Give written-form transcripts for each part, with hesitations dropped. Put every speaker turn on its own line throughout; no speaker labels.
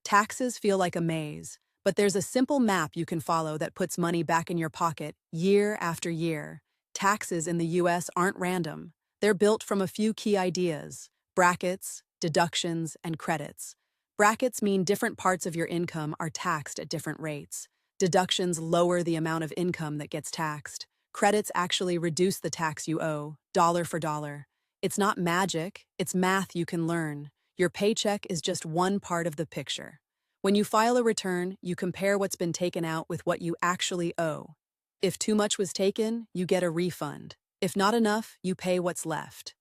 Taxes feel like a maze, but there's a simple map you can follow that puts money back in your pocket year after year. Taxes in the US aren't random. They're built from a few key ideas: brackets, deductions, and credits. Brackets mean different parts of your income are taxed at different rates. Deductions lower the amount of income that gets taxed. Credits actually reduce the tax you owe, dollar for dollar. It's not magic, it's math you can learn. Your paycheck is just one part of the picture. When you file a return, you compare what's been taken out with what you actually owe. If too much was taken, you get a refund. If not enough, you pay what's left.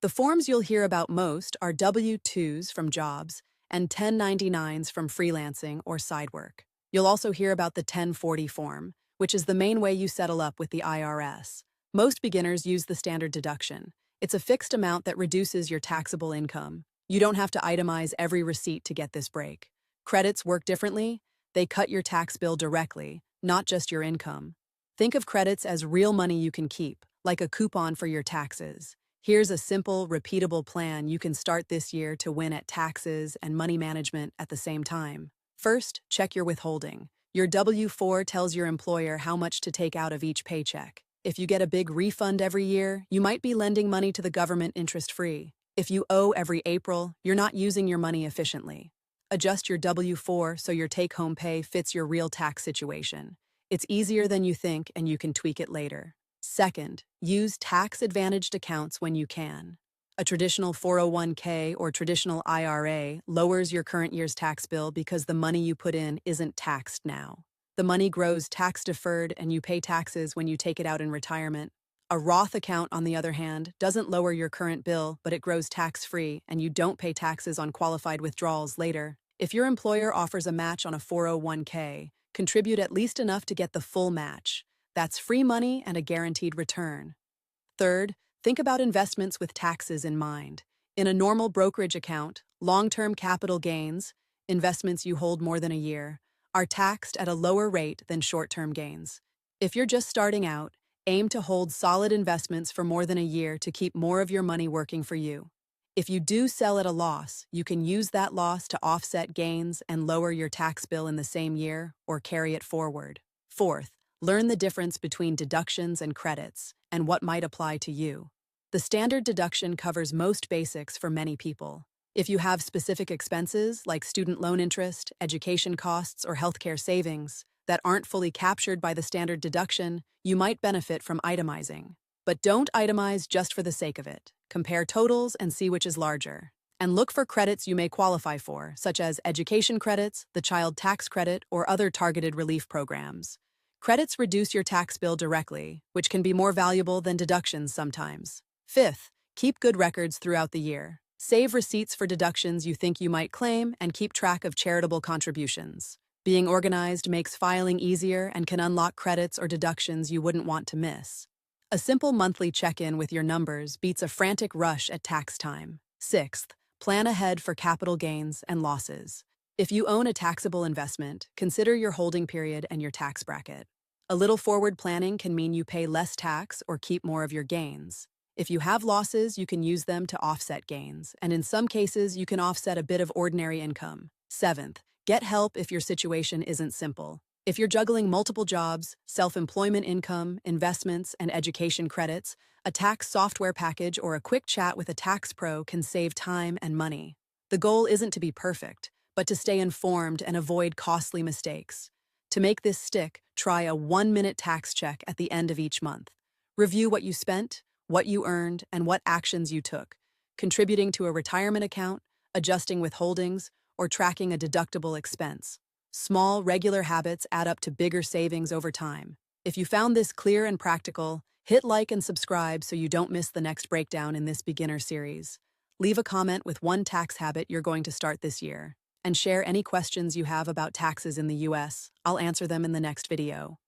The forms you'll hear about most are W-2s from jobs and 1099s from freelancing or side work. You'll also hear about the 1040 form, which is the main way you settle up with the IRS. Most beginners use the standard deduction. It's a fixed amount that reduces your taxable income. You don't have to itemize every receipt to get this break. Credits work differently. They cut your tax bill directly, not just your income. Think of credits as real money you can keep, like a coupon for your taxes. Here's a simple, repeatable plan you can start this year to win at taxes and money management at the same time. First, check your withholding. Your W-4 tells your employer how much to take out of each paycheck. If you get a big refund every year, you might be lending money to the government interest-free. If you owe every April, you're not using your money efficiently. Adjust your W-4 so your take-home pay fits your real tax situation. It's easier than you think, and you can tweak it later. Second, use tax-advantaged accounts when you can. A traditional 401k or traditional IRA lowers your current year's tax bill because the money you put in isn't taxed now. The money grows tax-deferred, and you pay taxes when you take it out in retirement. A Roth account, on the other hand, doesn't lower your current bill, but it grows tax-free, and you don't pay taxes on qualified withdrawals later. If your employer offers a match on a 401k, contribute at least enough to get the full match. That's free money and a guaranteed return. Third, think about investments with taxes in mind. In a normal brokerage account, long-term capital gains, investments you hold more than a year, are taxed at a lower rate than short-term gains. If you're just starting out, aim to hold solid investments for more than a year to keep more of your money working for you. If you do sell at a loss, you can use that loss to offset gains and lower your tax bill in the same year or carry it forward. Fourth, learn the difference between deductions and credits and what might apply to you. The standard deduction covers most basics for many people. If you have specific expenses like student loan interest, education costs, or healthcare savings that aren't fully captured by the standard deduction, you might benefit from itemizing. But don't itemize just for the sake of it. Compare totals and see which is larger. And look for credits you may qualify for, such as education credits, the child tax credit, or other targeted relief programs. Credits reduce your tax bill directly, which can be more valuable than deductions sometimes. Fifth, keep good records throughout the year. Save receipts for deductions you think you might claim and keep track of charitable contributions. Being organized makes filing easier and can unlock credits or deductions you wouldn't want to miss. A simple monthly check-in with your numbers beats a frantic rush at tax time. Sixth, plan ahead for capital gains and losses. If you own a taxable investment, consider your holding period and your tax bracket. A little forward planning can mean you pay less tax or keep more of your gains. If you have losses, you can use them to offset gains, and in some cases, you can offset a bit of ordinary income. Seventh, get help if your situation isn't simple. If you're juggling multiple jobs, self-employment income, investments, and education credits, a tax software package or a quick chat with a tax pro can save time and money. The goal isn't to be perfect, but to stay informed and avoid costly mistakes. To make this stick, try a 1-minute tax check at the end of each month. Review what you spent, what you earned, and what actions you took, contributing to a retirement account, adjusting withholdings, or tracking a deductible expense. Small, regular habits add up to bigger savings over time. If you found this clear and practical, hit like and subscribe so you don't miss the next breakdown in this beginner series. Leave a comment with one tax habit you're going to start this year, and share any questions you have about taxes in the US. I'll answer them in the next video.